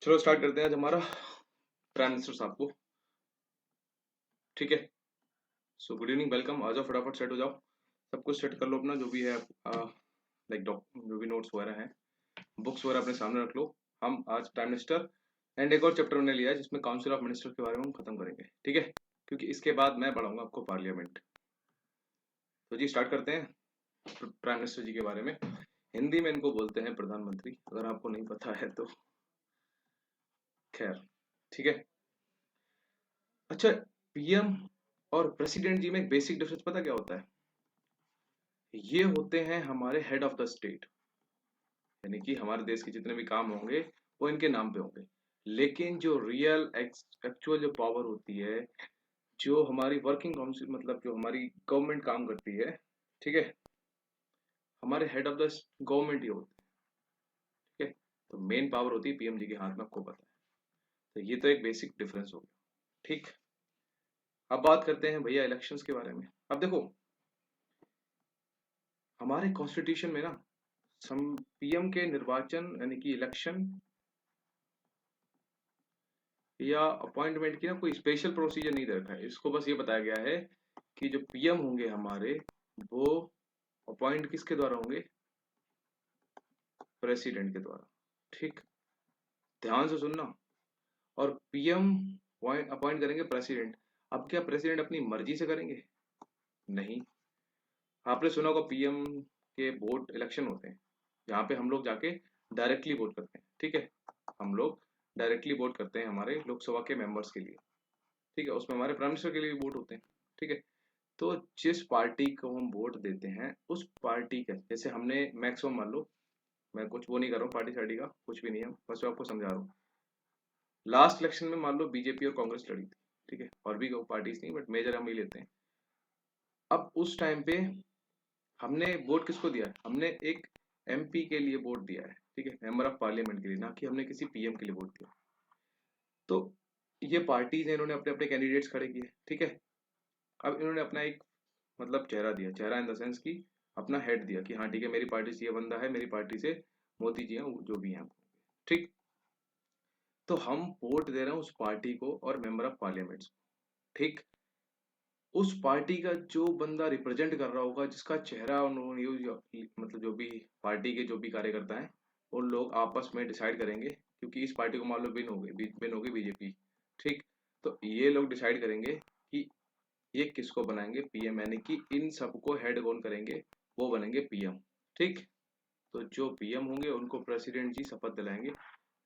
चलो स्टार्ट करते हैं आज हमारा प्राइम मिनिस्टर साहब को। ठीक है। So good evening, welcome. आ जाओ, फटाफट सेट हो जाओ, सब कुछ सेट कर लो अपना जो भी है, लाइक जो भी नोट्स वगैरह हैं, बुक्स वगैरह अपने सामने रख लो। हम आज प्राइम मिनिस्टर एंड एक और चैप्टर हमने लिया है जिसमें काउंसिल ऑफ मिनिस्टर के बारे में हम खत्म करेंगे। ठीक है, क्योंकि इसके बाद मैं पढ़ाऊंगा आपको पार्लियामेंट। तो जी स्टार्ट करते हैं प्राइम मिनिस्टर जी के बारे में। हिंदी में इनको बोलते हैं प्रधानमंत्री, अगर आपको नहीं पता है तो। खैर, ठीक है। अच्छा, पीएम और प्रेसिडेंट जी में एक बेसिक डिफरेंस पता क्या होता है? ये होते हैं हमारे हेड ऑफ द स्टेट, यानी कि हमारे देश के जितने भी काम होंगे वो इनके नाम पे होंगे। लेकिन जो रियल एक्चुअल जो पावर होती है, जो हमारी वर्किंग काउंसिल मतलब जो हमारी गवर्नमेंट काम करती है, ठीक है, हमारे हेड ऑफ द गवर्नमेंट ही होते हैं। ठीक है, तो मेन पावर होती है पीएम जी के हाथ में, आपको पता है। तो ये तो एक बेसिक डिफरेंस हो गया। ठीक। अब बात करते हैं भैया इलेक्शंस के बारे में। अब देखो, हमारे कॉन्स्टिट्यूशन में ना पीएम के निर्वाचन यानी कि इलेक्शन या अपॉइंटमेंट की ना कोई स्पेशल प्रोसीजर नहीं दे रखा है। इसको बस ये बताया गया है कि जो पीएम होंगे हमारे, वो अपॉइंट किसके द्वारा होंगे? प्रेसिडेंट के द्वारा। ठीक, ध्यान से सुनना। और पीएम अपॉइंट करेंगे प्रेसिडेंट। अब क्या प्रेसिडेंट अपनी मर्जी से करेंगे? नहीं। आपने सुना होगा पीएम के वोट इलेक्शन होते हैं, जहाँ पे हम लोग जाके डायरेक्टली वोट करते हैं। ठीक है, हम लोग डायरेक्टली वोट करते हैं हमारे लोकसभा के मेंबर्स के लिए। ठीक है, उसमें हमारे प्राइम मिनिस्टर के लिए भी वोट होते हैं। ठीक है, तो जिस पार्टी को हम वोट देते हैं उस पार्टी का, जैसे हमने मैक्सिमम मान लो, मैं कुछ वो नहीं कर रहा हूँ पार्टी सार्टी का, कुछ भी नहीं है, बस मैं आपको समझा रहा हूँ। लास्ट इलेक्शन में मान लो बीजेपी और कांग्रेस लड़ी थी। ठीक है, और भी पार्टीज नहीं, बट मेजर हम ही लेते हैं। अब उस टाइम पे हमने वोट किसको दिया है? हमने एक एमपी के लिए वोट दिया है। ठीक है, मेंबर ऑफ पार्लियामेंट के लिए, ना कि हमने किसी पीएम के लिए वोट दिया। तो ये पार्टीज है, इन्होंने अपने अपने कैंडिडेट्स खड़े किए। ठीक है, अब इन्होंने अपना एक मतलब चेहरा दिया, चेहरा इन द सेंस की अपना हेड दिया कि हाँ ठीक है, मेरी पार्टी से ये बंदा है, मेरी पार्टी से मोदी जी हैं, जो भी हैं। ठीक, तो हम वोट दे रहे हैं उस पार्टी को और मेंबर ऑफ पार्लियामेंट। ठीक, उस पार्टी का जो बंदा रिप्रेजेंट कर रहा होगा, जिसका चेहरा उन्होंने मतलब जो भी पार्टी के जो भी कार्यकर्ता हैं, उन लोग आपस में डिसाइड करेंगे, क्योंकि इस पार्टी को मान लो विन होगी बीजेपी। ठीक, तो ये लोग डिसाइड करेंगे कि ये किसको बनाएंगे पीएम, यानी कि इन सबको हेड कौन करेंगे? वो बनेंगे पीएम। ठीक, तो जो पीएम होंगे उनको प्रेसिडेंट जी शपथ दिलाएंगे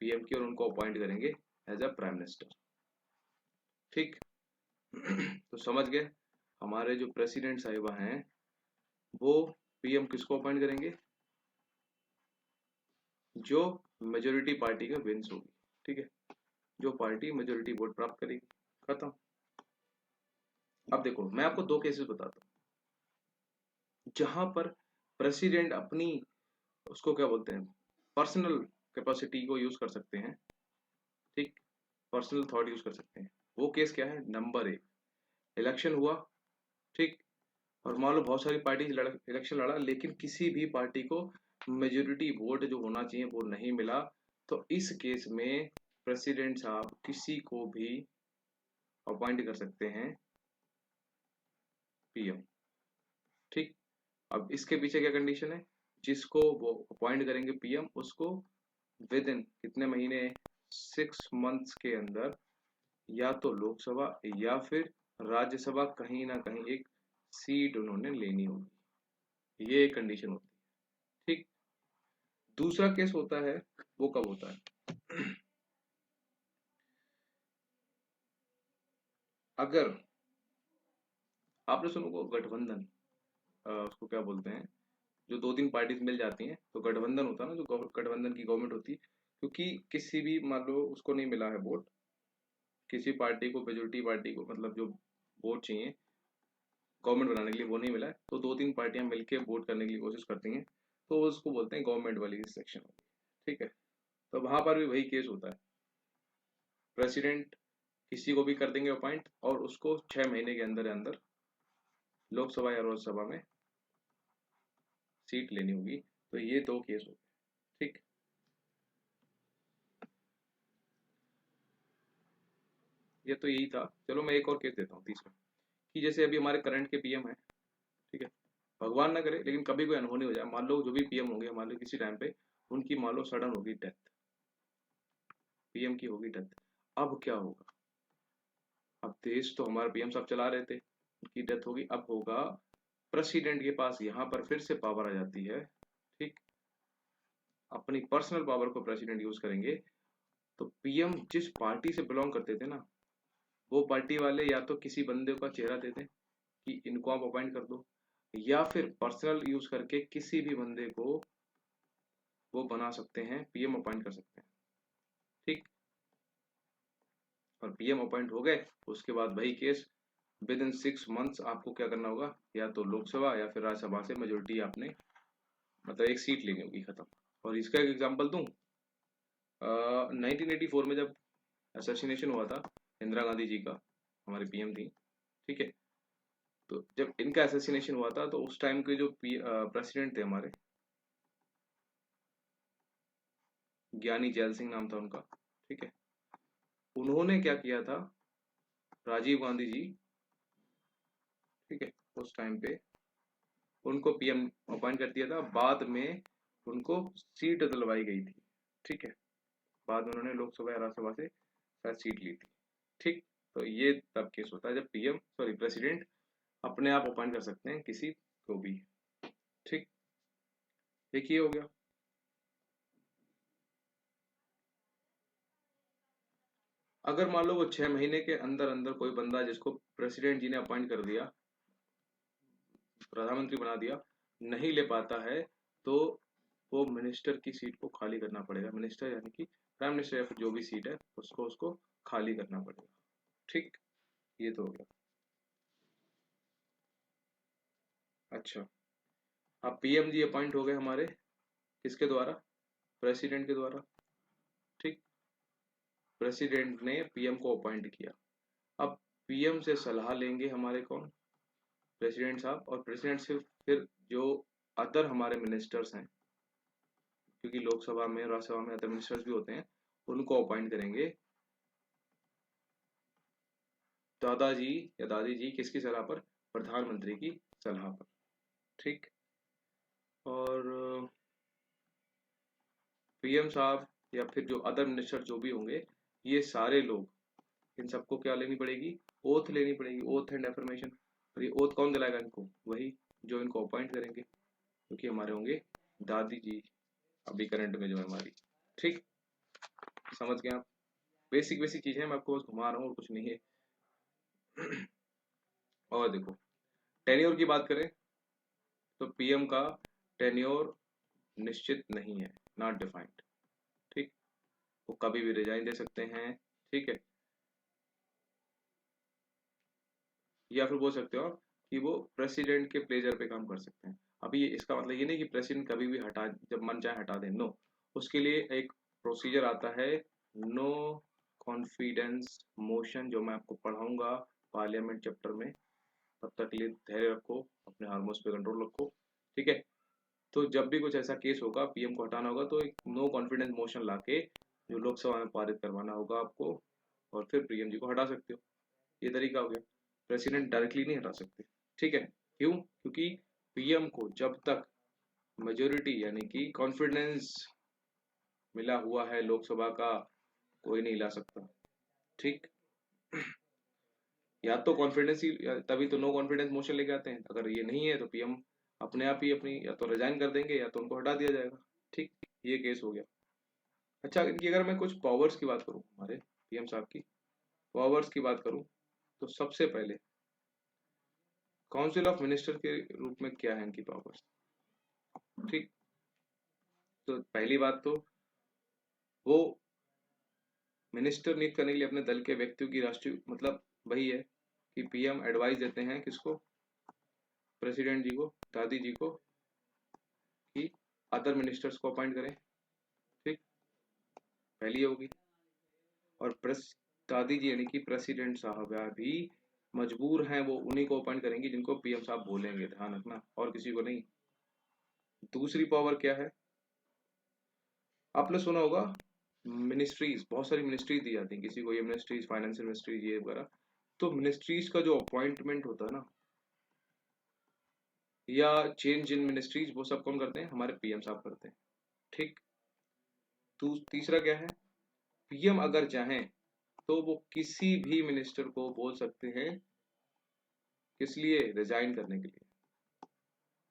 पीएम की, और उनको अपॉइंट करेंगे एज अ प्राइम मिनिस्टर। ठीक। तो समझ गए, हमारे जो प्रेसिडेंट साहिबा हैं वो पीएम किसको अपॉइंट करेंगे? जो मेजोरिटी पार्टी का विंस होगी। ठीक है, जो पार्टी मेजोरिटी वोट प्राप्त करेगी। खत्म। अब देखो, मैं आपको दो केसेस बताता हूँ जहां पर प्रेसिडेंट अपनी, उसको क्या बोलते हैं, पर्सनल कैपेसिटी को यूज कर सकते हैं। ठीक, पर्सनल थॉट यूज कर सकते हैं। वो केस क्या है? नंबर एक, इलेक्शन हुआ। ठीक, और मान लो बहुत सारी पार्टी इलेक्शन लड़ा, लेकिन किसी भी पार्टी को मेजोरिटी वोट जो होना चाहिए वो नहीं मिला। तो इस केस में प्रेसिडेंट साहब किसी को भी अपॉइंट कर सकते हैं पीएम। ठीक, अब इसके पीछे क्या कंडीशन है? जिसको वो अपॉइंट करेंगे पीएम, उसको विद इन कितने महीने, 6 मंथ्स के अंदर या तो लोकसभा या फिर राज्यसभा, कहीं ना कहीं एक सीट उन्होंने लेनी होगी। ये एक कंडीशन होती है। ठीक, दूसरा केस होता है, वो कब होता है? अगर आपने सुनो को गठबंधन, उसको क्या बोलते हैं, जो दो तीन पार्टीज मिल जाती हैं तो गठबंधन होता है ना, जो गठबंधन की गवर्नमेंट होती है। क्योंकि किसी भी मान लो उसको नहीं मिला है वोट, किसी पार्टी को, मेजोरिटी पार्टी को मतलब जो वोट चाहिए गवर्नमेंट बनाने के लिए वो नहीं मिला है, तो दो तीन पार्टियां मिलकर वोट करने की कोशिश करती हैं, तो उसको बोलते हैं गवर्नमेंट वाली सेक्शन। ठीक है, तो वहां पर भी वही केस होता है। प्रेसिडेंट किसी को भी कर देंगे अपॉइंट, और उसको 6 महीने के अंदर अंदर लोकसभा या राज्यसभा में सीट लेनी होगी। तो ये दो केस होते हैं। ठीक, ये तो यही था। चलो मैं एक और केस देता हूँ, तीसरा, कि जैसे अभी हमारे करंट के पीएम है, ठीक है, भगवान ना करे लेकिन कभी कोई अनहोनी हो जाए, मान लो जो भी पीएम होंगे मान लो किसी टाइम पे उनकी मान लो सडन होगी डेथ, पीएम की होगी डेथ, अब क्या होगा? अब देश तो हमारे पीएम साहब चला रहे थे, उनकी डेथ होगी, अब होगा प्रेसिडेंट के पास यहाँ पर फिर से पावर आ जाती है, ठीक, अपनी पर्सनल पावर को प्रेसिडेंट यूज करेंगे। तो पीएम जिस पार्टी से बिलोंग करते थे ना, वो पार्टी वाले या तो किसी बंदे का चेहरा दे दें कि इनको आप अपॉइंट कर दो, या फिर पर्सनल यूज करके किसी भी बंदे को वो बना सकते हैं, पीएम अपॉइंट कर सकते हैं, ठीक। और पीएम अपॉइंट हो गए, उसके बाद वही केस, विद इन 6 मंथ्स आपको क्या करना होगा, या तो लोकसभा या फिर राज्यसभा से मेजोरिटी आपने, मतलब एक सीट लेनी होगी, खत्म। और इसका एक एग्जांपल दूं, 1984 में जब असैसिनेशन हुआ था इंदिरा गांधी जी का, हमारी पीएम थी, ठीक है, तो जब इनका असैसिनेशन हुआ था तो उस टाइम के जो प्रेसिडेंट थे हमारे, ज्ञानी जैल सिंह नाम था उनका, ठीक है, उन्होंने क्या किया था, राजीव गांधी जी, ठीक है, उस टाइम पे उनको पीएम अपॉइंट कर दिया था, बाद में उनको सीट दिलवाई गई थी, ठीक है, बाद में उन्होंने लोकसभा या राज्यसभा से शायद सीट ली थी, ठीक। तो ये तब केस होता है जब पीएम सॉरी प्रेसिडेंट अपने आप अपॉइंट कर सकते हैं किसी को भी, ठीक। एक ये हो गया। अगर मान लो वो 6 महीने के अंदर अंदर कोई बंदा जिसको प्रेसिडेंट जी ने अपॉइंट कर दिया, प्रधानमंत्री बना दिया, नहीं ले पाता है, तो वो मिनिस्टर की सीट को खाली करना पड़ेगा, मिनिस्टर यानी कि प्राइम मिनिस्टर या फिर जो भी सीट है उसको खाली करना पड़ेगा, ठीक। ये तो हो गया। अच्छा, अब पीएम जी अपॉइंट हो गए हमारे, किसके द्वारा, प्रेसिडेंट के द्वारा, ठीक। प्रेसिडेंट ने पीएम को अपॉइंट किया, अब पीएम से सलाह लेंगे हमारे कौन, प्रेसिडेंट साहब, और प्रेसिडेंट से फिर जो अदर हमारे मिनिस्टर्स हैं, क्योंकि लोकसभा में राज्यसभा में अदर मिनिस्टर्स भी होते हैं, उनको अपॉइंट करेंगे दादाजी या दादी जी, किसकी सलाह पर, प्रधानमंत्री की सलाह पर, ठीक। और पीएम साहब या फिर जो अदर मिनिस्टर जो भी होंगे, ये सारे लोग, इन सबको क्या लेनी पड़ेगी, ओथ लेनी पड़ेगी, ओथ एंड एफर्मेशन। और ये ओथ कौन दिलाएगा इनको, वही जो इनको अपॉइंट करेंगे, क्योंकि हमारे होंगे दादी जी, अभी करंट में जो है हमारी, ठीक। समझ गए आप, बेसिक बेसिक चीजें मैं आपको बस घुमा रहा हूँ और कुछ नहीं है। और देखो, टेन्योर की बात करें तो पीएम का टेन्योर निश्चित नहीं है, नॉट डिफाइंड, ठीक। वो कभी भी रिजाइन दे सकते हैं, ठीक है, या फिर बोल सकते हो आप कि वो प्रेसिडेंट के प्लेजर पे काम कर सकते हैं। अभी ये इसका मतलब ये नहीं कि प्रेसिडेंट कभी भी हटा, जब मन चाहे हटा दें, नो, उसके लिए एक प्रोसीजर आता है, नो कॉन्फिडेंस मोशन, जो मैं आपको पढ़ाऊंगा पार्लियामेंट चैप्टर में, तब तक के लिए धैर्य रखो, अपने हार्मोन्स पे कंट्रोल रखो, ठीक है। तो जब भी कुछ ऐसा केस होगा, पीएम को हटाना होगा, तो एक नो कॉन्फिडेंस मोशन लाके जो लोकसभा में पारित करवाना होगा आपको, और फिर पीएम जी को हटा सकते हो। ये तरीका हो गया, प्रेसिडेंट डायरेक्टली नहीं हटा सकते, ठीक है। क्यों? क्योंकि पीएम को जब तक मेजोरिटी यानी कि कॉन्फिडेंस मिला हुआ है लोकसभा का, कोई नहीं ला सकता, ठीक। या तो कॉन्फिडेंस ही, तभी तो नो कॉन्फिडेंस मोशन लेके आते हैं, अगर ये नहीं है तो पीएम अपने आप ही अपनी या तो रिजाइन कर देंगे या तो उनको हटा दिया जाएगा, ठीक। ये केस हो गया। अच्छा, इनकी अगर मैं कुछ पावर्स की बात करूं, हमारे पीएम साहब की पावर्स की बात करूं, तो सबसे पहले काउंसिल ऑफ मिनिस्टर के रूप में क्या है इनकी पावर्स, ठीक। तो पहली बात तो वो मिनिस्टर नियुक्त करने के लिए अपने दल के व्यक्तियों की राष्ट्रीय, मतलब वही है कि पीएम एडवाइस देते हैं किसको, प्रेसिडेंट जी को, दादी जी को, कि अदर मिनिस्टर्स को अपॉइंट करें, ठीक, पहली होगी। और प्रेस दादी जी यानी कि प्रेसिडेंट साहब भी मजबूर हैं, वो उन्हीं को अपॉइंट करेंगे जिनको पीएम साहब बोलेंगे, ध्यान रखना, और किसी को नहीं। दूसरी पावर क्या है, आपने सुना होगा मिनिस्ट्रीज, बहुत सारी मिनिस्ट्रीज दी जाती हैं किसी को, ये मिनिस्ट्रीज, फाइनेंशियल मिनिस्ट्रीज, ये वगैरह। तो मिनिस्ट्रीज का जो अपॉइंटमेंट होता है ना, या चेंज इन मिनिस्ट्रीज, वो सब कौन करते हैं? हमारे पीएम साहब करते हैं। ठीक। तो तीसरा क्या है? पीएम अगर चाहें तो वो किसी भी मिनिस्टर को बोल सकते हैं, किस लिए? रिजाइन करने के लिए।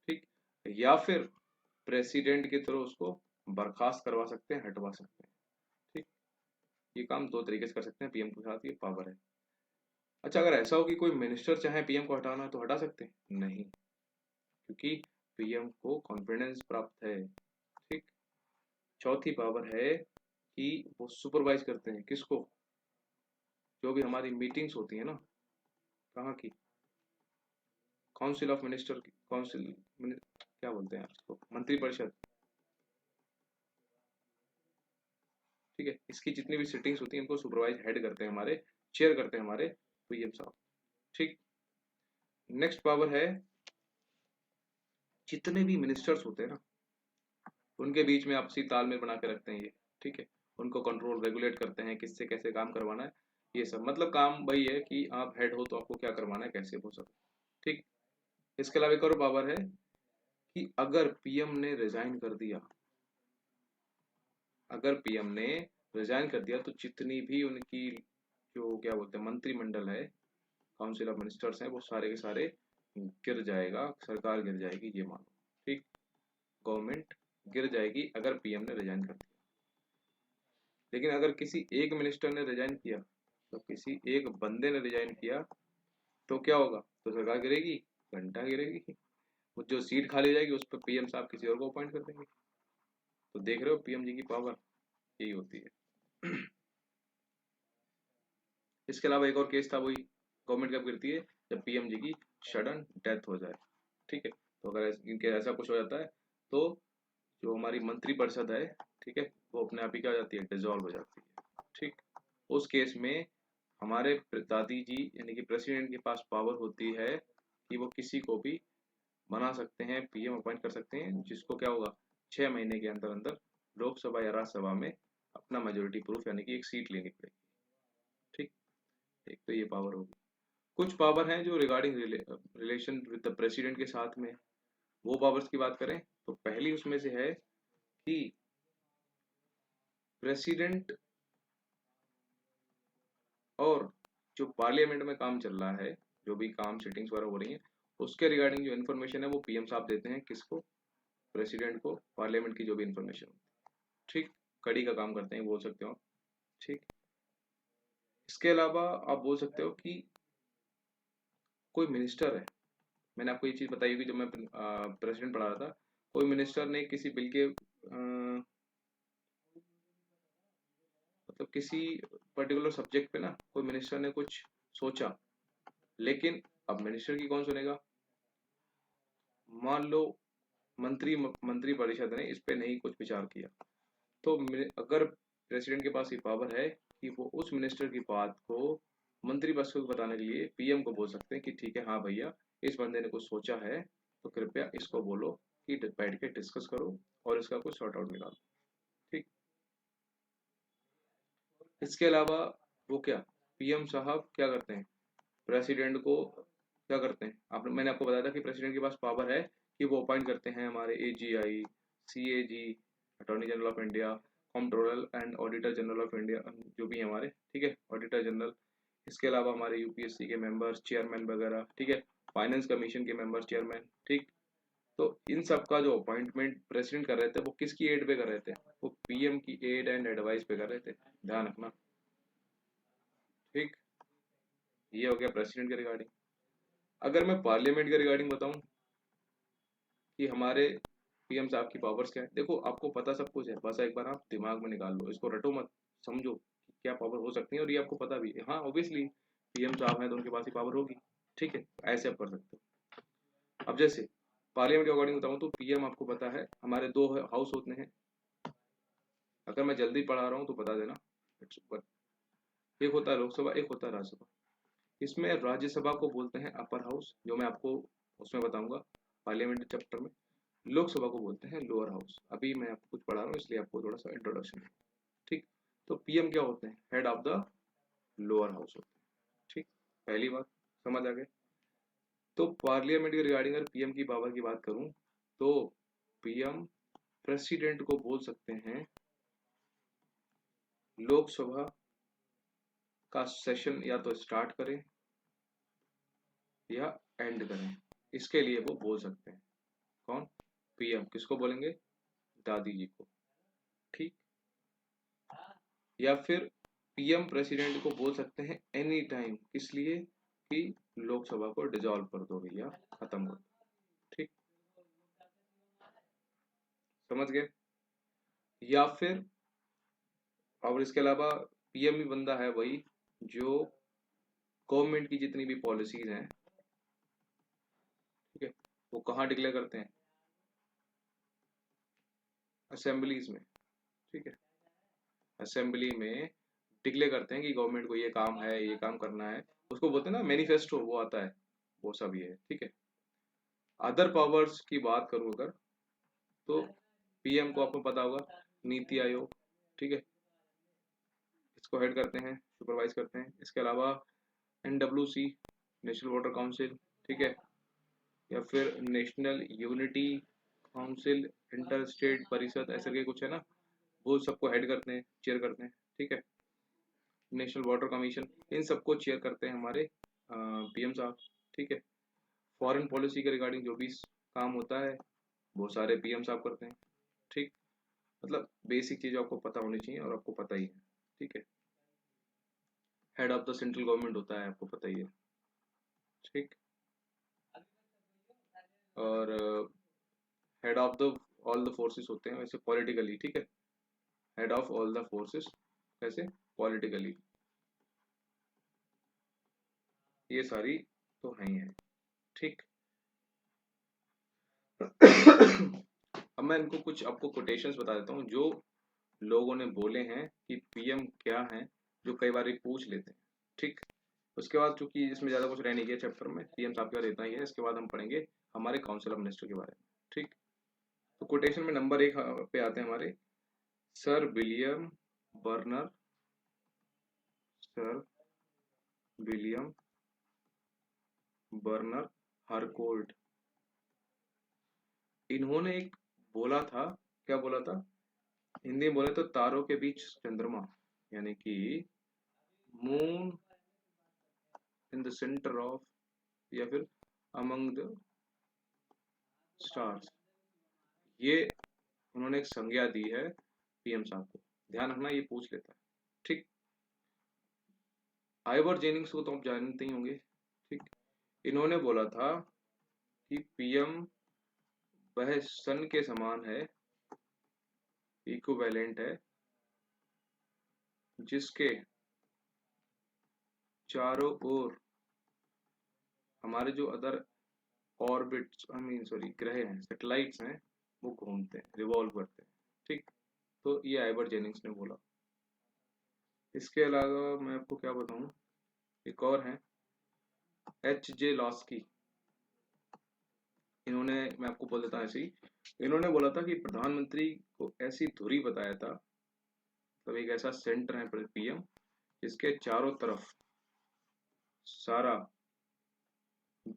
ठीक। या फिर प्रेसिडेंट के थ्रू उसको बर्खास्त करवा सकते हैं, हटवा सकते हैं। ठीक। ये काम दो तरीके से कर सकते हैं, पीएम के साथ ये पावर है। अच्छा, अगर ऐसा हो कि कोई मिनिस्टर चाहे पीएम को हटाना, तो हटा सकते हैं? नहीं, क्योंकि पीएम को कॉन्फिडेंस प्राप्त है। ठीक। चौथी पावर है कि वो सुपरवाइज करते हैं किसको? जो भी हमारी मीटिंग्स होती है ना, कहाँ की? काउंसिल ऑफ मिनिस्टर की, क्या बोलते हैं उसको, मंत्रिपरिषद। ठीक है, इसकी जितनी भी सिटिंग्स होती हैं इनको सुपरवाइज, हेड करते हैं हमारे, चेयर करते हैं हमारे पीएम साहब। ठीक। नेक्स्ट पावर है, जितने भी मिनिस्टर्स होते हैं ना, उनके बीच में आपसी तालमेल बना के रखते हैं ये। ठीक है, उनको कंट्रोल रेगुलेट करते हैं, किससे कैसे काम करवाना है, ये सब। मतलब काम वही है कि आप हेड हो तो आपको क्या करवाना है, कैसे, वो सब। ठीक। इसके अलावा एक और पावर है कि अगर पीएम ने रिजाइन कर दिया, अगर पीएम ने रिजाइन कर दिया, तो जितनी भी उनकी जो क्या बोलते हैं मंत्रिमंडल है, काउंसिल ऑफ मिनिस्टर्स हैं, वो सारे के सारे गिर जाएगा, सरकार गिर जाएगी, ये मानो। ठीक। गवर्नमेंट गिर जाएगी अगर पीएम ने रिजाइन कर दिया। लेकिन अगर किसी एक मिनिस्टर ने रिजाइन किया, तो किसी एक बंदे ने रिजाइन किया, तो क्या होगा? तो सरकार गिरेगी, घंटा गिरेगी। वो जो सीट खाली हो जाएगी उस पर पीएम साहब किसी और को अपॉइंट कर देंगे। तो देख रहे हो पीएम जी की पावर, यही होती है। इसके अलावा एक और केस था, वही गवर्नमेंट कब गिरती है? जब पीएम जी की सडन डेथ हो जाए। ठीक है, तो अगर इनके ऐसा कुछ हो जाता है, तो जो हमारी मंत्रिपरिषद है, ठीक है, वो अपने आप ही क्या हो जाती है? डिसॉल्व हो जाती है। ठीक। उस केस में हमारे दादी जी यानी कि प्रेसिडेंट के पास पावर होती है कि वो किसी को भी बना सकते हैं, पीएम अपॉइंट कर सकते हैं, जिसको क्या होगा? 6 महीने के अंदर अंदर लोकसभा या राज्यसभा में अपना मेजोरिटी प्रूफ यानी कि एक सीट लेनी पड़ेगी। ठीक। एक तो ये पावर होगी। कुछ पावर हैं जो regarding relation with the president के साथ में, वो पावर्स की बात करें तो पहली उसमें से है कि प्रेसिडेंट और जो पार्लियामेंट में काम चल रहा है, जो भी काम सिटिंग्स वगैरह हो रही हैं, उसके रिगार्डिंग जो इन्फॉर्मेशन है वो पीएम साहब देते हैं किसको? प्रेसिडेंट को, पार्लियामेंट की जो भी इन्फॉर्मेशन होती है। ठीक। कड़ी का काम करते हैं बोल सकते हो आप। ठीक। इसके अलावा आप बोल सकते हो कि कोई मिनिस्टर है, मैंने आपको ये चीज बताई होगी जब मैं प्रेसिडेंट पढ़ा रहा था, कोई मिनिस्टर ने किसी बिल के मतलब किसी पर्टिकुलर सब्जेक्ट पे ना कोई मिनिस्टर ने कुछ सोचा, लेकिन अब मिनिस्टर की कौन सुनेगा? मान लो मंत्री परिषद ने इस पे नहीं कुछ विचार किया, तो अगर प्रेसिडेंट के पास ये पावर है कि वो उस मिनिस्टर की बात को मंत्री परिषद को बताने के लिए पीएम को बोल सकते हैं कि ठीक है, हाँ भैया, इस बंदे ने कुछ सोचा है, तो कृपया इसको बोलो कि बैठ के डिस्कस करो और इसका कुछ सॉर्ट आउट निकालो। ठीक। इसके अलावा वो क्या, पीएम साहब क्या करते हैं? प्रेसिडेंट को क्या करते हैं? आपने, मैंने आपको बताया था कि प्रेसिडेंट के पास पावर है कि वो अपॉइंट करते हैं हमारे AGI, CAG, attorney general of India, controller and auditor general of India, जो भी है हमारे, ठीक है, ऑडिटर जनरल। इसके अलावा हमारे यूपीएससी के मेंबर्स, चेयरमैन वगैरह, ठीक है, फाइनेंस कमीशन के मेंबर्स, चेयरमैन। ठीक। तो इन सब का जो अपॉइंटमेंट प्रेसिडेंट कर रहे थे, वो किसकी एड पे कर रहे थे? वो पीएम की एड एंड एडवाइस पे कर रहे थे, ध्यान रखना। ठीक। ये हो गया प्रेसिडेंट के रिगार्डिंग। अगर मैं पार्लियामेंट के रिगार्डिंग बताऊं कि हमारे पीएम साहब की पावर्स क्या है, देखो आपको पता सब कुछ है, बस एक बार आप दिमाग में निकाल लो, इसको रटो मत, समझो कि क्या पावर हो सकती है, और ये आपको पता भी है। हाँ, ऑब्वियसली पीएम साहब हैं तो उनके पास ही पावर होगी। ठीक है, ऐसे आप कर सकते हो। अब जैसे पार्लियामेंट के अकॉर्डिंग बताऊं तो पीएम आपको पता है हमारे दो हाउस होते हैं, अगर मैं जल्दी पढ़ा रहा हूँ तो बता देना। एक होता है लोकसभा, एक होता है राज्यसभा। इसमें राज्यसभा को बोलते हैं अपर हाउस, जो मैं आपको उसमें बताऊंगा पार्लियामेंट चैप्टर में। लोकसभा को बोलते हैं लोअर हाउस। अभी मैं आपको कुछ पढ़ा रहा हूँ इसलिए आपको थोड़ा सा इंट्रोडक्शन है। ठीक। पीएम क्या होते हैं? Head of the lower house होते हैं। ठीक, पहली बात समझ आ गई। तो पार्लियामेंट के रिगार्डिंग अगर पीएम की पावर की बात करूं तो पीएम प्रेसिडेंट को बोल सकते हैं लोकसभा का सेशन या तो स्टार्ट करें या एंड करें, इसके लिए वो बोल सकते हैं। कौन? पीएम। किसको बोलेंगे? दादी जी को। ठीक, या फिर पीएम प्रेसिडेंट को बोल सकते हैं एनी टाइम, किस लिए? कि लोकसभा को डिसॉल्व कर दो भैया, खत्म कर दो। ठीक, समझ गए? या फिर और इसके अलावा पीएम भी बंदा है वही जो गवर्नमेंट की जितनी भी पॉलिसीज हैं, ठीक है, वो कहाँ डिक्लेयर करते हैं? असेंबलीज में। ठीक है, असेंबली में डिक्लेयर करते हैं कि गवर्नमेंट को ये काम है, ये काम करना है, उसको बोलते हैं ना मैनिफेस्टो, वो आता है, वो सब ये है। ठीक है, अदर पावर्स की बात करूं अगर, तो पीएम को आपको पता होगा नीति आयोग, ठीक है, इसको हेड करते हैं, सुपरवाइज करते हैं। इसके अलावा एनडब्ल्यूसी, नेशनल वाटर काउंसिल, ठीक है, या फिर national unity council, inter state परिषद, ऐसे के कुछ है ना, वो सबको हेड करते हैं, चेयर करते हैं। ठीक है, नेशनल वाटर कमीशन, इन सबको चेयर करते हैं हमारे पीएम साहब। ठीक है, फॉरेन पॉलिसी के रिगार्डिंग जो भी काम होता है वो सारे पीएम साहब करते हैं। ठीक, मतलब बेसिक चीज आपको पता होनी चाहिए और आपको पता ही है। ठीक है, head of the central government होता है, आपको पता ही है। ठीक, और head of the all the forces होते हैं वैसे पॉलिटिकली। ठीक है, head of all the forces कैसे? पॉलिटिकली। ये सारी तो है ही है। ठीक अब मैं इनको कुछ आपको कोटेशंस बता देता हूँ जो लोगों ने बोले हैं कि पीएम क्या है, जो कई बार पूछ लेते हैं। ठीक, उसके बाद चूंकि इसमें ज्यादा कुछ रह नहीं गया चैप्टर में, पीएम साहब के बारे में इतना ही है। इसके बाद हम पढ़ेंगे हमारे काउंसिल ऑफ मिनिस्टर के बारे में। ठीक, तो कोटेशन में नंबर 1 पे आते हैं हमारे sir William burner, sir William burner Harcourt. इन्होंने एक बोला था, क्या बोला था? हिंदी में बोले तो तारों के बीच चंद्रमा, यानी कि moon in the centre of, या फिर अमंग द स्टार्स, ये उन्होंने एक संज्ञा दी है पीएम साहब को। ध्यान रखना, ये पूछ लेता है। ठीक, आइवर जेनिंग्स को तो आप जानते ही होंगे। ठीक, इन्होंने बोला था कि पीएम वह सन के समान है, इक्विवेलेंट है, जिसके चारों ओर हमारे जो other orbits, I mean sorry ग्रह हैं, सैटेलाइट्स हैं, वो घूमते हैं, रिवॉल्व करते हैं। ठीक, तो ये आइवर जेनिंग्स ने बोला। इसके अलावा मैं आपको क्या बताऊं, एक और है H.J. लॉस्की। इन्होंने, मैं आपको बोल देता हूँ ऐसे ही, इन्होंने बोला था कि प्रधानमंत्री को ऐसी धुरी बताया था, मतलब एक ऐसा सेंटर है पीएम जिसके चारों तरफ सारा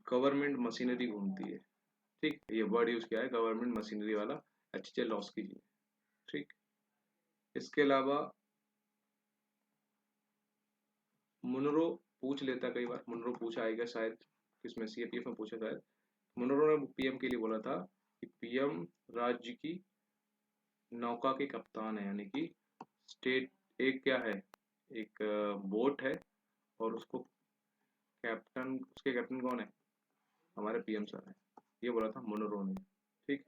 गवर्नमेंट मशीनरी घूमती है। ठीक, ये वर्ड यूज किया है गवर्नमेंट मशीनरी वाला H.J. लॉस्की जी। ठीक, इसके अलावा मुनरो पूछ लेता कई बार, मुनरो पूछा आएगा शायद, किसमें? सीएपीएफ में पूछा शायद। मुनरो ने पीएम के लिए बोला था कि पीएम राज्य की नौका के कप्तान है, यानी कि स्टेट, एक क्या है, एक बोट है, और उसको कैप्टन, उसके कैप्टन कौन है? हमारे पीएम सर है। ये बोला था मुनरो ने। ठीक,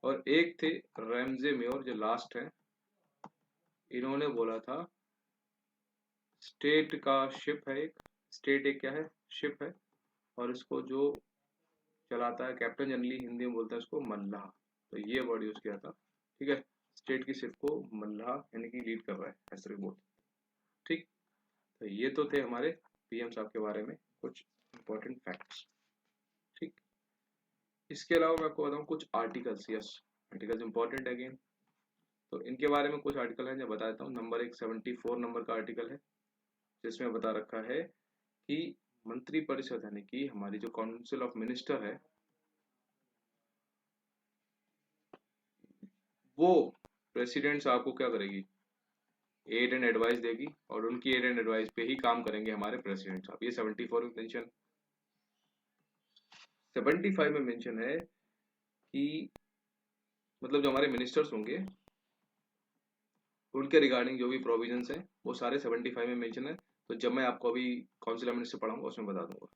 और एक थे रैमजे मेयर जो लास्ट है, इन्होंने बोला था स्टेट का शिप है एक, स्टेट एक क्या है? शिप है, और इसको जो चलाता है कैप्टन, जनरली हिंदी में बोलते हैं उसको मल्लाह। तो ये वर्ड यूज किया था। ठीक है, स्टेट की शिप को मल्लाह यानी कि लीड कर रहा है, ऐसे बोल। ठीक, तो ये तो थे हमारे पीएम साहब के बारे में कुछ इंपॉर्टेंट फैक्ट्स। ठीक, इसके अलावा मैं आपको बताऊं कुछ आर्टिकल्स। यस, आर्टिकल्स इंपॉर्टेंट है अगेन। तो इनके बारे में कुछ आर्टिकल है जो बता देता हूँ। नंबर 1 74 नंबर का आर्टिकल है, जिसमें बता रखा है कि मंत्रिपरिषद यानी कि हमारी जो काउंसिल ऑफ मिनिस्टर है वो प्रेसिडेंट साहब को क्या करेगी, एड एंड एडवाइस देगी, और उनकी एड एंड एडवाइस पे ही काम करेंगे हमारे प्रेसिडेंट साहब। ये 74 में मेंशन। 75 में मेंशन है कि मतलब जो हमारे मिनिस्टर्स होंगे उनके रिगार्डिंग जो भी प्रोविजंस हैं वो सारे 75 में मेंशन है। तो जब मैं आपको अभी काउंसिल ऑफ मिनिस्टर पढ़ाऊंगा उसमें बता दूंगा।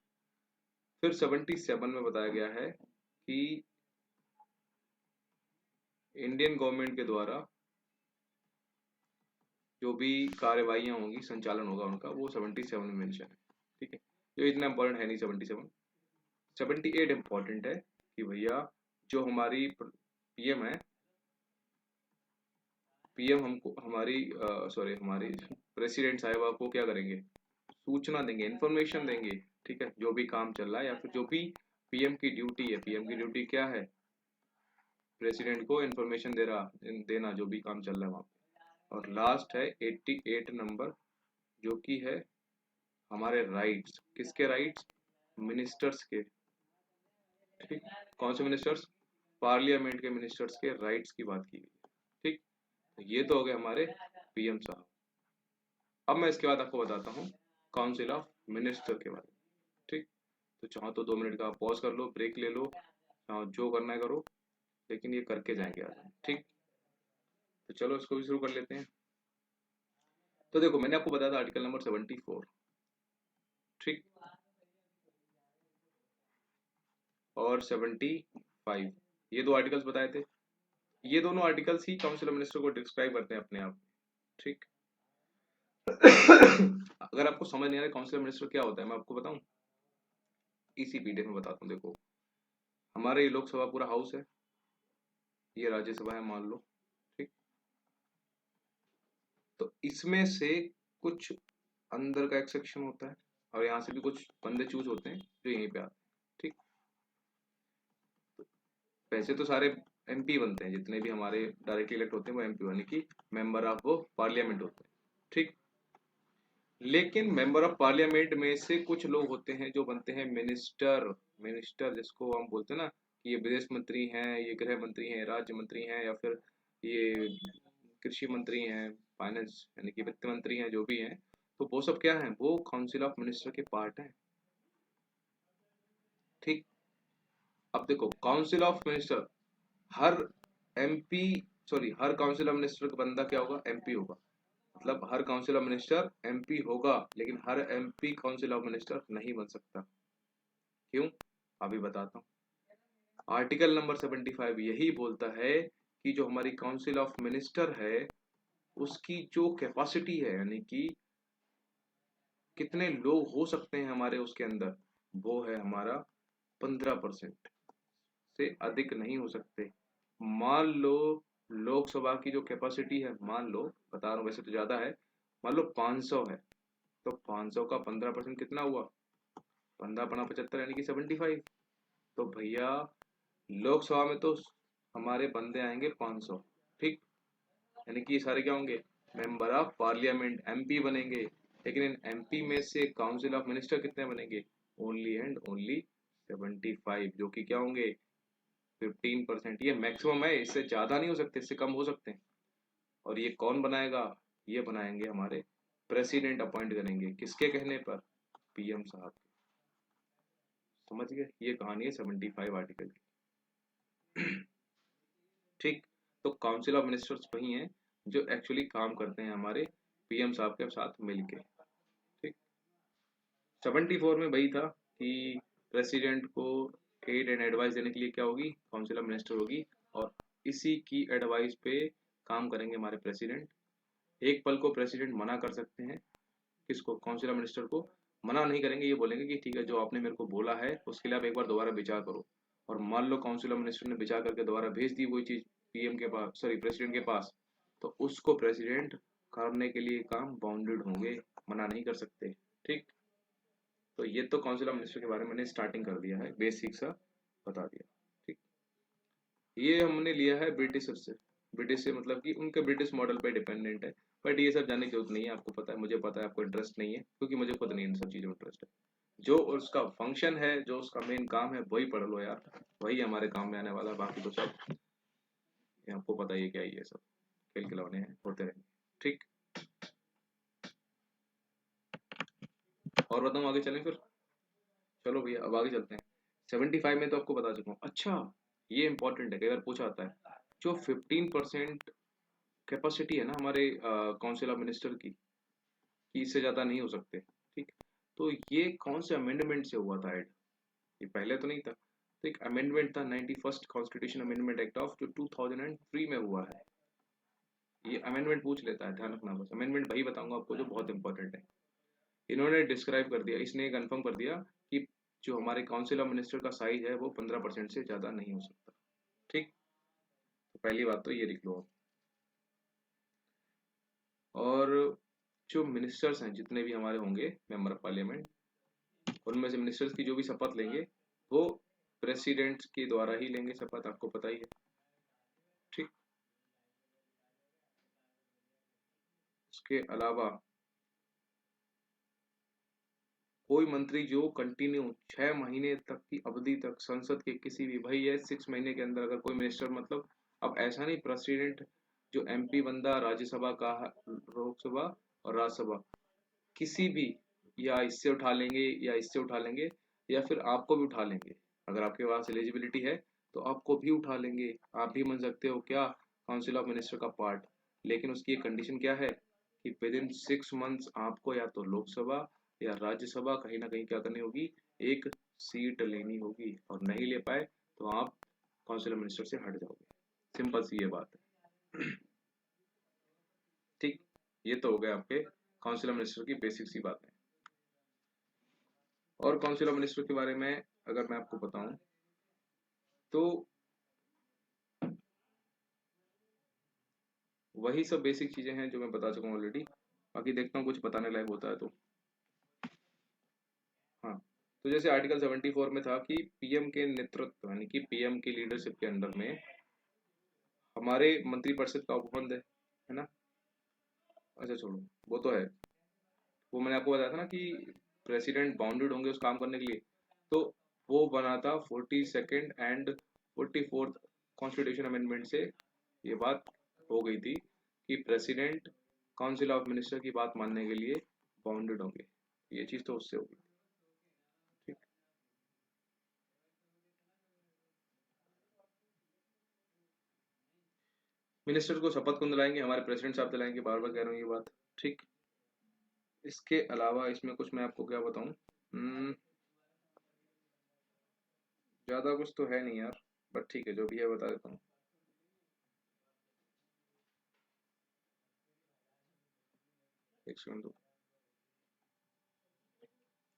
फिर 77 में बताया गया है कि इंडियन गवर्नमेंट के द्वारा जो भी कार्यवाहियां होंगी, संचालन होगा उनका, वो 77 में मेंशन है। ठीक है, जो इतना इंपॉर्टेंट है नहीं 77। 78 इंपॉर्टेंट है कि भैया जो हमारी पीएम है, पीएम हमको हमारी प्रेसिडेंट साहिबा को क्या करेंगे, सूचना देंगे, इन्फॉर्मेशन देंगे। ठीक है, जो भी काम चल रहा है या फिर जो भी पीएम की ड्यूटी है, पीएम की ड्यूटी क्या है, प्रेसिडेंट को इन्फॉर्मेशन देना जो भी काम चल रहा है वहां पे। और लास्ट है 88 नंबर, जो कि है हमारे राइट्स। किसके राइट्स, मिनिस्टर्स के। ठीक, कौन से मिनिस्टर्स, पार्लियामेंट के मिनिस्टर्स के राइट्स की बात की गई है। ठीक, तो ये तो हो गए हमारे पीएम साहब। अब मैं इसके बाद आपको बताता हूँ काउंसिल ऑफ मिनिस्टर के बारे में। ठीक, तो चाहो तो 2 मिनट का पॉज कर लो, ब्रेक ले लो, चाहो जो करना है करो, लेकिन ये करके जाएंगे आज हम। ठीक, तो चलो इसको भी शुरू कर लेते हैं। तो देखो मैंने आपको बताया था आर्टिकल नंबर 74। ठीक, और 75, ये दो आर्टिकल्स बताए थे। ये दोनों articles he council of minister को डिस्क्राइब करते हैं अपने आप में। ठीक अगर आपको समझ नहीं आ रहा काउंसिल ऑफ मिनिस्टर क्या होता है, मैं आपको बताऊं, इसी पीडीएफ में बताता हूँ। देखो हमारे ये लोकसभा पूरा हाउस है, ये राज्यसभा है मान लो। ठीक, तो इसमें से कुछ अंदर का एक सेक्शन होता है, और यहाँ से भी कुछ बंदे चूज होते हैं जो यहीं पे आते हैं। ठीक, वैसे तो सारे एमपी बनते हैं, जितने भी हमारे डायरेक्टली इलेक्ट होते हैं वो एमपी यानी कि मेंबर ऑफ वो पार्लियामेंट होते हैं। ठीक, लेकिन मेंबर ऑफ पार्लियामेंट में से कुछ लोग होते हैं जो बनते हैं मिनिस्टर। मिनिस्टर जिसको हम बोलते हैं ना कि ये विदेश मंत्री हैं, ये गृह मंत्री हैं, राज्य मंत्री हैं, या फिर ये कृषि मंत्री हैं, फाइनेंस यानी कि वित्त मंत्री हैं, जो भी हैं, तो वो सब क्या हैं, वो काउंसिल ऑफ मिनिस्टर के पार्ट हैं। ठीक, अब देखो council of minister, her MP her council of minister का बंदा क्या होगा, एमपी होगा। मतलब हर काउंसिल ऑफ मिनिस्टर एमपी होगा, लेकिन हर एमपी काउंसिल ऑफ मिनिस्टर नहीं बन सकता। क्यों, अभी बताता हूँ। आर्टिकल नंबर 75 यही बोलता है कि जो हमारी काउंसिल ऑफ मिनिस्टर है उसकी जो कैपेसिटी है, यानी कि कितने लोग हो सकते हैं हमारे उसके अंदर, वो है हमारा 15%, से अधिक नहीं हो सकते। मान लो लोकसभा की जो कैपेसिटी है, मान लो, बता रहा हूँ वैसे तो ज्यादा है, मान लो 500 है, तो 500 का 15% कितना हुआ, 15×75 यानी कि 75। तो भैया लोकसभा में तो हमारे बंदे आएंगे 500। ठीक, यानी कि ये सारे क्या होंगे, मेंबर ऑफ पार्लियामेंट, एमपी बनेंगे। लेकिन इन एमपी में से काउंसिल ऑफ मिनिस्टर कितने बनेंगे, ओनली एंड ओनली 75, जो कि क्या होंगे, 15%। ये मैक्सिमम है, इससे ज्यादा नहीं हो सकते, इससे कम हो सकते हैं। और ये कौन बनाएगा, ये बनाएंगे हमारे प्रेसिडेंट, अपॉइंट करेंगे, किसके कहने पर, पीएम साहब। समझ गए, ये कहानी है 75 आर्टिकल की। ठीक, तो काउंसिल ऑफ मिनिस्टर्स वही हैं जो एक्चुअली काम करते हैं हमारे पीएम साहब के साथ मिलके। ठीक, 74 में वही था कि प्रेसिडेंट को एड एंड एडवाइस देने के लिए क्या होगी, काउंसिल ऑफ मिनिस्टर होगी, और इसी की एडवाइस पे काम करेंगे हमारे प्रेसिडेंट। एक पल को प्रेसिडेंट मना कर सकते हैं, किसको, काउंसिल ऑफ मिनिस्टर को मना नहीं करेंगे, ये बोलेंगे कि ठीक है जो आपने मेरे को बोला है उसके लिए आप एक बार दोबारा विचार करो। और मान लो काउंसिल ऑफ मिनिस्टर ने विचार करके दोबारा भेज दी वही चीज पीएम के पास, प्रेसिडेंट के पास, तो उसको प्रेसिडेंट करने के लिए काम बाउंडेड होंगे, मना नहीं कर सकते। ठीक, तो ये तो काउंसिल ऑफ मिनिस्टर के बारे में मैंने स्टार्टिंग कर दिया है, बेसिक सा बता दिया। ठीक, ये हमने लिया है ब्रिटिशर से। ब्रिटिश से मतलब कि उनके ब्रिटिश मॉडल पे डिपेंडेंट है। बट ये सब जानने की जरूरत नहीं है, आपको पता है, मुझे पता है, आपको इंटरेस्ट नहीं है, क्योंकि मुझे खुद नहीं इन सब चीज़ों में इंटरेस्ट है। जो उसका फंक्शन है, जो उसका मेन काम है, वही पढ़ लो यार, वही हमारे काम में आने वाला है। बाकी तो सब ये आपको पता ही है क्या, ये सब खेल खिलौने हैं, होते रहेंगे। ठीक, और बताऊँ आगे चलें फिर? चलो भैया अब आगे चलते हैं। 75 में तो आपको बता चुका हूँ। अच्छा, ये इंपॉर्टेंट है, कई बार पूछा आता है, जो 15% कैपेसिटी है ना हमारे काउंसिल ऑफ मिनिस्टर की, कि इससे ज़्यादा नहीं हो सकते। ठीक, तो ये कौन से अमेंडमेंट से हुआ था ऐड? ये पहले तो नहीं था, तो एक अमेंडमेंट था 91st constitution amendment act of, जो 2003 में हुआ है। ये अमेंडमेंट पूछ लेता है, ध्यान रखना, बस अमेंडमेंट वही बताऊंगा आपको जो बहुत इंपॉर्टेंट है। इन्होंने डिस्क्राइब कर दिया, इसने कंफर्म कर दिया कि जो हमारे काउंसिल ऑफ मिनिस्टर का साइज है वो 15% से ज़्यादा नहीं हो सकता। ठीक, तो पहली बात तो ये लिख लो आप। और जो मिनिस्टर्स हैं जितने भी हमारे होंगे मेंबर ऑफ पार्लियामेंट, उनमें से मिनिस्टर्स की जो भी शपथ लेंगे वो प्रेसिडेंट के द्वारा ही लेंगे शपथ, आपको पता ही है। ठीक, इसके अलावा कोई मंत्री जो कंटिन्यू 6 महीने तक की अवधि तक संसद के किसी भी, भाई ये 6 महीने के अंदर अगर कोई मिनिस्टर, मतलब अब ऐसा नहीं प्रेसिडेंट जो एमपी बंदा राज्यसभा का, लोकसभा और राज्यसभा किसी भी, या इससे उठा लेंगे या इससे उठा लेंगे, या फिर आपको भी उठा लेंगे, अगर आपके पास एलिजिबिलिटी है तो आपको भी उठा लेंगे, आप भी बन सकते हो क्या, काउंसिल ऑफ मिनिस्टर का पार्ट। लेकिन उसकी एक कंडीशन क्या है कि विद इन 6 मंथ्स आपको या तो लोकसभा या राज्यसभा कहीं ना कहीं क्या करनी होगी, एक सीट लेनी होगी, और नहीं ले पाए तो आप काउंसिल ऑफ मिनिस्टर से हट जाओगे। सिंपल सी ये बात है। ठीक, ये तो हो गया आपके काउंसिल ऑफ मिनिस्टर की बेसिक सी बातें। और काउंसिल ऑफ मिनिस्टर के बारे में अगर मैं आपको बताऊं तो वही सब बेसिक चीजें हैं जो मैं बता चुका हूँ ऑलरेडी। बाकी देखता हूँ कुछ बताने लायक होता है तो। हाँ, तो जैसे आर्टिकल 74 में था कि पीएम के नेतृत्व, यानी कि पीएम की लीडरशिप के अंडर में हमारे मंत्रिपरिषद का उपबंध है ना। अच्छा छोड़ो, वो तो है, वो मैंने आपको बताया था ना कि प्रेसिडेंट बाउंडेड होंगे उस काम करने के लिए। तो वो बना था 42nd and 44th constitution amendment से, ये बात हो गई थी कि प्रेसिडेंट काउंसिल ऑफ मिनिस्टर की बात मानने के लिए बाउंडेड होंगे। ये चीज तो उससे होगी। ठीक, मिनिस्टर को शपथ कौन दिलाएंगे, हमारे प्रेसिडेंट साहब दिलाएंगे, बार बार कह रहा हूँ ये बात। ठीक, इसके अलावा इसमें कुछ मैं आपको क्या बताऊं, ज्यादा कुछ तो है नहीं यार, बट ठीक है जो भी है बता देता हूँ। एक सेकंड दो।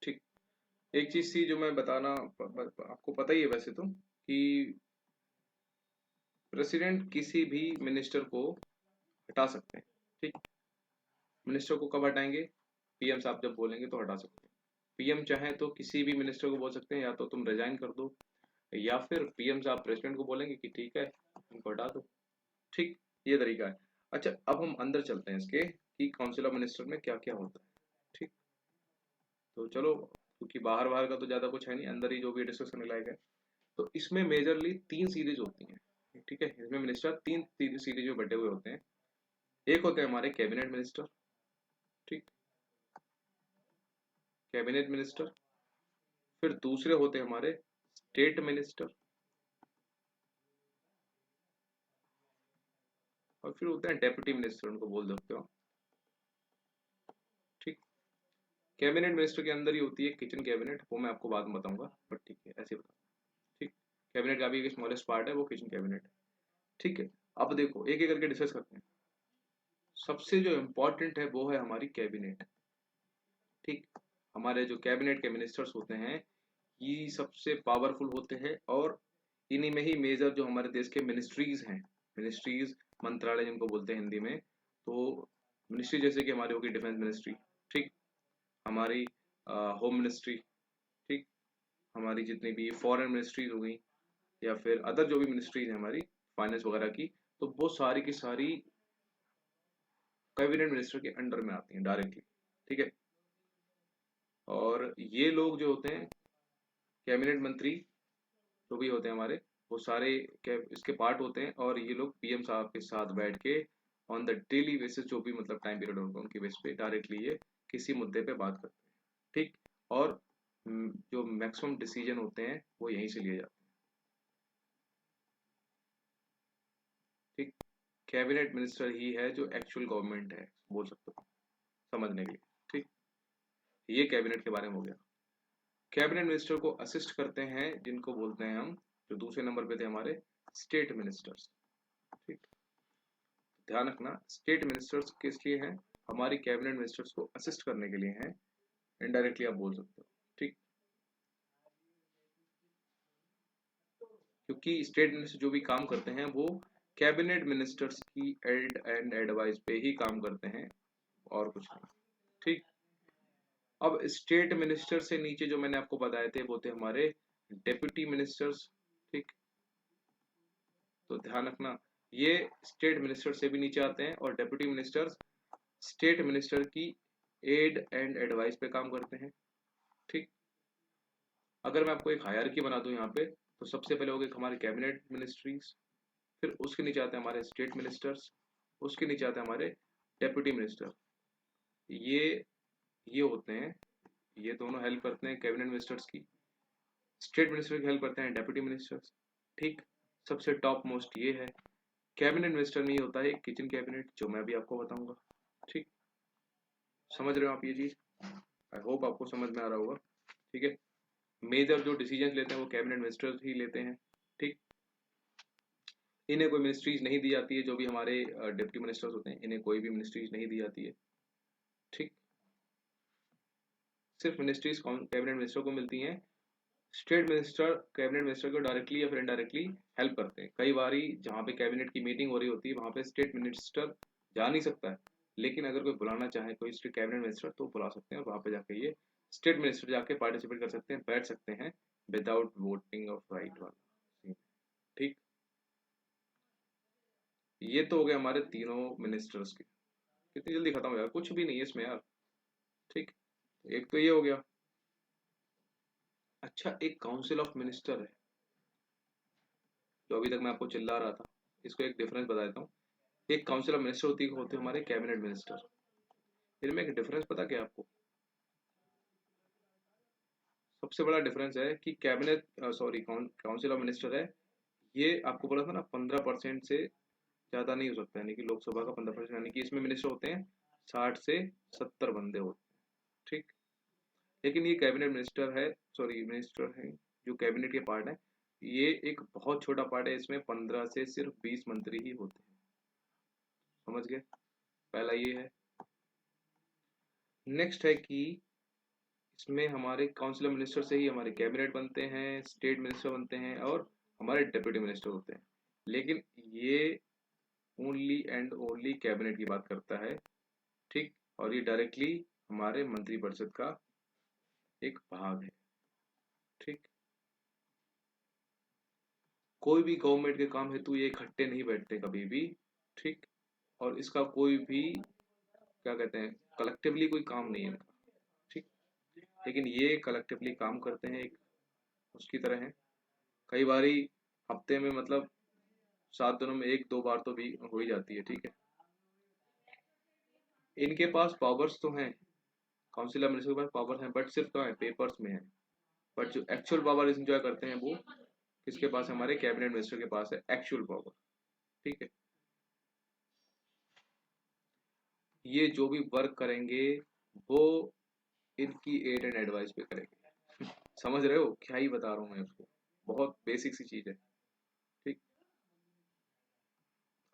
ठीक, एक चीज थी जो मैं बताना, आपको पता ही है वैसे तो, कि प्रेसिडेंट किसी भी मिनिस्टर को हटा सकते हैं। ठीक, मिनिस्टर को कब हटाएंगे, पीएम साहब जब बोलेंगे तो हटा सकते हैं। पीएम चाहे तो किसी भी मिनिस्टर को बोल सकते हैं या तो तुम रिजाइन कर दो, या फिर पीएम साहब प्रेसिडेंट को बोलेंगे कि ठीक है इनको हटा दो। ठीक, ये तरीका है। अच्छा, अब हम अंदर चलते हैं इसके कि काउंसिल ऑफ मिनिस्टर में क्या क्या होता है। ठीक, तो चलो, क्योंकि बाहर बाहर का तो ज्यादा कुछ है नहीं, अंदर ही जो भी डिस्कस करने लायक है। तो इसमें मेजरली 3 सीरीज होती हैं। ठीक है, इसमें मिनिस्टर 3 सीरीज में बटे हुए होते हैं। एक होते हैं हमारे कैबिनेट मिनिस्टर। ठीक, कैबिनेट मिनिस्टर। फिर दूसरे होते हैं हमारे स्टेट मिनिस्टर। और फिर होते हैं डेप्यूटी मिनिस्टर, उनको बोल सकते हो। ठीक, कैबिनेट मिनिस्टर के अंदर ही होती है किचन कैबिनेट, वो मैं आपको बाद में बताऊंगा, बट ठीक है ऐसे बता। ठीक, कैबिनेट का भी एक स्मॉलेस्ट पार्ट है वो किचन कैबिनेट है। ठीक है, अब देखो एक एक करके डिस्कस करते हैं। सबसे जो इम्पोर्टेंट है वो है हमारी कैबिनेट। ठीक, हमारे जो कैबिनेट के मिनिस्टर्स होते हैं ये सबसे पावरफुल होते हैं, और इन्हीं में ही मेजर जो हमारे देश के मिनिस्ट्रीज हैं, मिनिस्ट्रीज मंत्रालय जिनको बोलते हैं हिंदी में, तो मिनिस्ट्री जैसे कि हमारी होगी डिफेंस मिनिस्ट्री। ठीक, हमारी होम मिनिस्ट्री। ठीक, हमारी जितनी भी फॉरेन मिनिस्ट्रीज हो गई, या फिर अदर जो भी मिनिस्ट्रीज हैं हमारी, फाइनेंस वगैरह की, तो वो सारी की सारी कैबिनेट मिनिस्टर के अंडर में आती हैं डायरेक्टली, ठीक है। और ये लोग जो होते हैं कैबिनेट मंत्री जो भी होते हैं हमारे, वो सारे इसके पार्ट होते हैं, और ये लोग पीएम साहब के साथ बैठ के ऑन द डेली बेसिस जो भी मतलब टाइम पीरियड होगा उनके बेस पे डायरेक्टली ये किसी मुद्दे पे बात करते हैं, ठीक। और जो मैक्सिमम डिसीजन होते हैं वो यहीं से लिए जाते हैं, ठीक। कैबिनेट मिनिस्टर ही है जो एक्चुअल गवर्नमेंट है, बोल सकते हो समझने के लिए, ठीक। ये कैबिनेट के बारे में हो गया। कैबिनेट मिनिस्टर को असिस्ट करते हैं जिनको बोलते हैं हम, जो दूसरे नंबर पे थे हमारे, स्टेट मिनिस्टर्स, ठीक। ध्यान रखना, स्टेट मिनिस्टर्स किस लिए हैं, हमारी कैबिनेट मिनिस्टर्स को असिस्ट करने के लिए हैं, इनडायरेक्टली आप बोल सकते हो, ठीक। क्योंकि स्टेट मिनिस्टर जो भी काम करते हैं वो कैबिनेट मिनिस्टर्स की एंड एडवाइस पे ही काम करते हैं, और कुछ नहीं, ठीक। अब स्टेट मिनिस्टर से नीचे जो मैंने आपको बताए थे वो थे हमारे डेप्यूटी मिनिस्टर्स, ठीक। तो ध्यान रखना, ये स्टेट मिनिस्टर से भी नीचे आते हैं, और डेप्यूटी मिनिस्टर्स स्टेट मिनिस्टर की एड एंड एडवाइस पे काम करते हैं, ठीक। अगर मैं आपको एक हायरार्की बना दूं यहाँ पे, तो सबसे पहले हो गए हमारे कैबिनेट मिनिस्ट्रीज, फिर उसके नीचे आते हैं हमारे स्टेट मिनिस्टर्स, उसके नीचे आते हैं हमारे डेप्यूटी मिनिस्टर। ये ये होते हैं, ये दोनों हेल्प करते हैं कैबिनेट मिनिस्टर्स की, स्टेट मिनिस्टर की हेल्प करते हैं डेप्यूटी मिनिस्टर्स, ठीक। सबसे टॉप मोस्ट ये है, कैबिनेट मिनिस्टर में ही होता है किचन कैबिनेट, जो मैं भी आपको बताऊंगा, ठीक। समझ रहे हो आप ये चीज, आई होप आपको समझ में आ रहा होगा, ठीक है। मेजर जो डिसीजन लेते हैं वो कैबिनेट मिनिस्टर्स ही लेते हैं, ठीक। इन्हें कोई मिनिस्ट्रीज नहीं दी जाती है, जो भी हमारे डिप्टी मिनिस्टर्स होते हैं इन्हें कोई भी मिनिस्ट्रीज नहीं दी जाती है, ठीक। सिर्फ मिनिस्ट्रीज कैबिनेट मिनिस्टर को मिलती हैं। स्टेट मिनिस्टर कैबिनेट मिनिस्टर को डायरेक्टली या फिर इनडायरेक्टली हेल्प करते हैं। कई बारी जहाँ पे कैबिनेट की मीटिंग हो रही होती है वहाँ पे स्टेट मिनिस्टर जा नहीं सकता है, लेकिन अगर कोई बुलाना चाहे कोई स्टेट कैबिनेट मिनिस्टर तो बुला सकते हैं, और वहाँ पे जाके ये स्टेट मिनिस्टर जाके पार्टिसिपेट कर सकते हैं, बैठ सकते हैं विदाउट वोटिंग ऑफ राइट वाला scene, ठीक। ये तो हो गए हमारे तीनों मिनिस्टर्स के, कितनी जल्दी खत्म हो गया, कुछ भी नहीं है इसमें यार, ठीक। एक तो ये हो गया। अच्छा, एक काउंसिल ऑफ मिनिस्टर है, जो अभी तक मैं आपको चिल्ला रहा था, इसको एक डिफरेंस बता देता हूँ। एक काउंसिल ऑफ मिनिस्टर होती है, होते हैं हमारे कैबिनेट मिनिस्टर, इनमें एक डिफरेंस पता क्या है आपको, सबसे बड़ा डिफरेंस है कि cabinet sorry council of minister है, ये आपको बोला था ना 15% से ज्यादा नहीं हो सकता, यानी कि लोकसभा का 15%, यानी कि इसमें मिनिस्टर होते हैं 60 से 70 बंदे होते हैं, ठीक। लेकिन ये कैबिनेट मिनिस्टर है, सॉरी मिनिस्टर है, जो कैबिनेट के पार्ट है, ये एक बहुत छोटा पार्ट है, इसमें 15 से सिर्फ 20 मंत्री ही होते हैं, समझ गए, पहला ये है। नेक्स्ट है कि इसमें हमारे काउंसिल ऑफ मिनिस्टर से ही हमारे कैबिनेट बनते हैं, स्टेट मिनिस्टर बनते हैं, और हमारे डिप्टी मिनिस्टर होते हैं, लेकिन ये ओनली एंड ओनली कैबिनेट की बात करता है, ठीक। और ये डायरेक्टली हमारे मंत्रिपरिषद का एक भाग है, ठीक। कोई भी गवर्नमेंट के काम हेतु ये इकट्ठे नहीं बैठते कभी भी, ठीक। और इसका कोई भी क्या कहते हैं कलेक्टिवली कोई काम नहीं है इनका, ठीक। लेकिन ये कलेक्टिवली काम करते हैं, एक उसकी तरह है। कई बारी हफ्ते में मतलब 7 दिनों में एक दो बार तो भी हो ही जाती है, ठीक है। इनके पास पावर्स तो हैं, काउंसिल ऑफ मिनिस्टर के पास पावर्स हैं, बट सिर्फ तो है पेपर्स में है, बट जो एक्चुअल पावर इंजॉय करते हैं वो किसके पास है, हमारे कैबिनेट मिनिस्टर के पास है एक्चुअल पावर, ठीक है। ये जो भी वर्क करेंगे वो इनकी एड एंड एडवाइस पे करेंगे समझ रहे हो क्या ही बता रहा हूँ मैं उसको, बहुत बेसिक सी चीज है, ठीक।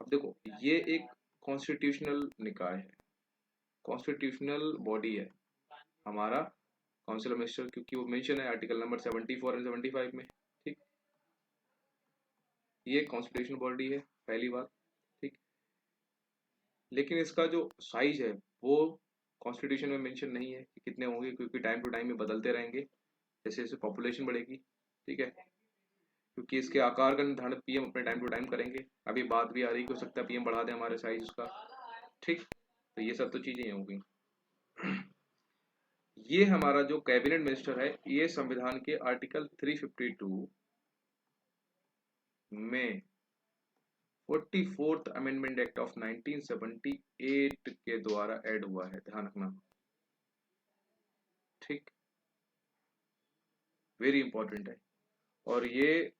अब देखो, ये एक कॉन्स्टिट्यूशनल निकाय है, कॉन्स्टिट्यूशनल बॉडी है हमारा काउंसिल ऑफ मिनिस्टर, क्योंकि वो मेंशन है आर्टिकल नंबर 74 एंड 75 में, ठीक। ये कॉन्स्टिट्यूशनल बॉडी है, पहली बात, ठीक। लेकिन इसका जो साइज है वो कॉन्स्टिट्यूशन में मेंशन नहीं है कि कितने होंगे, क्योंकि टाइम टू टाइम में बदलते रहेंगे जैसे जैसे पॉपुलेशन बढ़ेगी, ठीक है। क्योंकि इसके आकार का निर्धारण पीएम अपने टाइम टू टाइम करेंगे। अभी बात भी आ रही हो सकता है पीएम बढ़ा दें हमारे साइज उसका, ठीक। तो ये सब तो चीजें होंगी। ये हमारा जो कैबिनेट मिनिस्टर है ये संविधान के आर्टिकल 352 में 44th अमेंडमेंट एक्ट ऑफ 1978 के द्वारा ऐड हुआ है, ध्यान रखना, ठीक। वेरी इंपॉर्टेंट है। और ये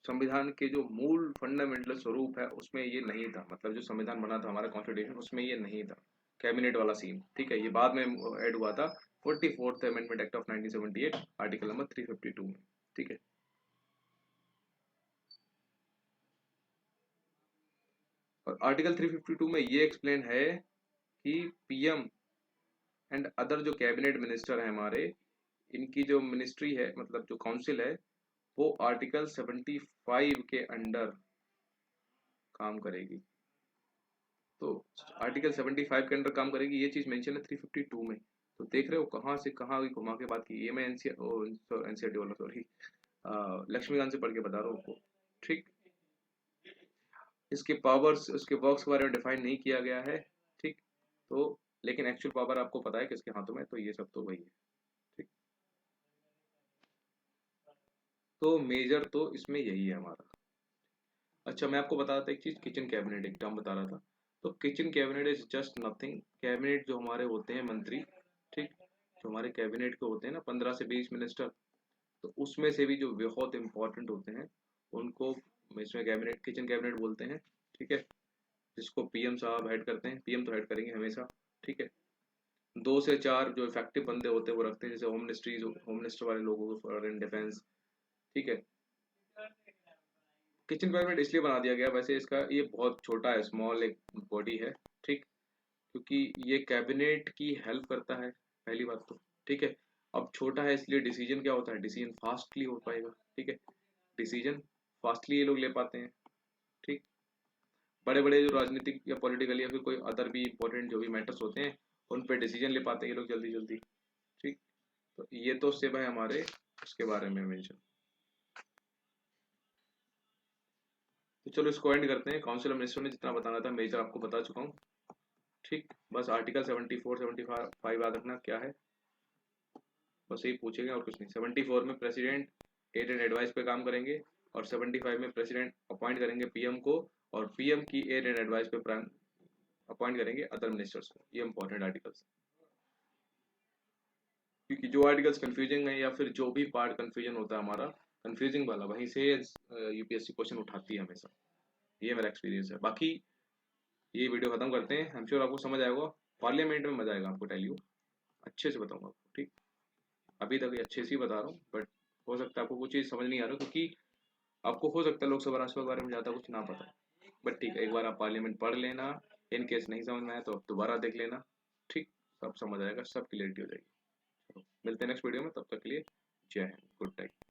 संविधान के जो मूल फंडामेंटल स्वरूप है उसमें ये नहीं था, मतलब जो संविधान बना था हमारा कॉन्स्टिट्यूशन उसमें ये नहीं था कैबिनेट वाला सीन, ठीक है। ये बाद में ऐड हुआ था 44th amendment act of 1978 article number 352 में, ठीक है। और आर्टिकल 352 में ये एक्सप्लेन है कि पीएम एंड अदर जो कैबिनेट मिनिस्टर है हमारे, इनकी जो मिनिस्ट्री है मतलब जो काउंसिल है वो आर्टिकल 75 के अंडर काम करेगी। तो आर्टिकल 75 के अंडर काम करेगी, ये चीज मेंशन है 352 में। तो देख रहे हो कहाँ से कहाँ घुमा के बात की। ये मैं एनसीईआरटी वाला सॉरी लक्ष्मीकांत से पढ़ के बता रहा हूँ आपको, ठीक। इसके पावर्स उसके वर्क्स के बारे में डिफाइन नहीं किया गया है, ठीक। तो लेकिन एक्चुअल पावर आपको पता है किसके हाथों में, तो ये सब तो वही है, ठीक। तो मेजर तो इसमें यही है हमारा। अच्छा मैं आपको बता था एक चीज, किचन कैबिनेट एक टर्म बता रहा था। तो kitchen cabinet is just nothing, cabinet जो हमारे होते हैं मंत्री, ठीक, जो हमारे कैबिनेट के होते हैं ना 15 से 20 मिनिस्टर, तो उसमें से भी जो बहुत इंपॉर्टेंट होते हैं उनको इसमें कैबिनेट किचन कैबिनेट बोलते हैं, ठीक है। जिसको पीएम साहब हेड करते हैं, पीएम तो हेड करेंगे हमेशा, ठीक है। 2 से 4 जो इफेक्टिव बंदे होते हैं वो रखते हैं, जैसे होम मिनिस्टर वाले लोगों को, फॉरेन डिफेंस, ठीक है। किचन कैबिनेट इसलिए बना दिया गया, वैसे इसका ये बहुत छोटा है, स्मॉल एक बॉडी है, ठीक। क्योंकि ये कैबिनेट की हेल्प करता है, पहली बात तो, ठीक है। अब छोटा है इसलिए डिसीजन क्या होता है, डिसीजन फास्टली हो पाएगा, ठीक है। डिसीजन फास्टली ये लोग ले पाते हैं, ठीक। बड़े बड़े जो राजनीतिक या पॉलिटिकल या फिर कोई अदर भी इंपॉर्टेंट जो भी मैटर्स होते हैं उन पे डिसीजन ले पाते हैं ये लोग जल्दी जल्दी, ठीक। तो ये तो सिर्फ है हमारे उसके बारे में मेंशन। तो चलो इसको एंड करते हैं। काउंसिल ऑफ मिनिस्टर ने जितना बताना था मेजर आपको बता चुका हूँ, ठीक। बस आर्टिकल 74 75 याद रखना क्या है, बस यही पूछेगा और कुछ नहीं। 74 में प्रेसिडेंट एड एंड एडवाइस पे काम करेंगे और 75 में प्रेसिडेंट अपॉइंट करेंगे पीएम को और पीएम की एड एंड एडवाइस पे अपॉइंट करेंगे अदर मिनिस्टर्स को। ये इंपॉर्टेंट आर्टिकल्स, क्योंकि जो आर्टिकल्स कंफ्यूजिंग है या फिर जो भी पार्ट कंफ्यूजन होता है हमारा कंफ्यूजिंग वाला, वहीं से यूपीएससी क्वेश्चन उठाती है हमेशा। ये मेरा एक्सपीरियंस है। बाकी ये वीडियो खत्म करते हैं, आई एम श्योर आपको समझ आएगा, पार्लियामेंट में मजा आएगा आपको, टेल यू अच्छे से बताऊंगा आपको, ठीक। अभी तक ये अच्छे से ही बता रहा हूँ, बट हो सकता है आपको कुछ चीज़ समझ नहीं आ रहा, क्योंकि आपको हो सकता है लोकसभा राष्ट्रसभा के बारे में ज़्यादा कुछ ना पता, बट ठीक है एक बार आप पार्लियामेंट पढ़ लेना। इन केस नहीं समझ में आया तो आप दोबारा देख लेना, ठीक। सब समझ आएगा, सब क्लियरिटी हो जाएगी। चलो मिलते हैं नेक्स्ट वीडियो में, तब तक के लिए जय हिंद, गुड नाइट।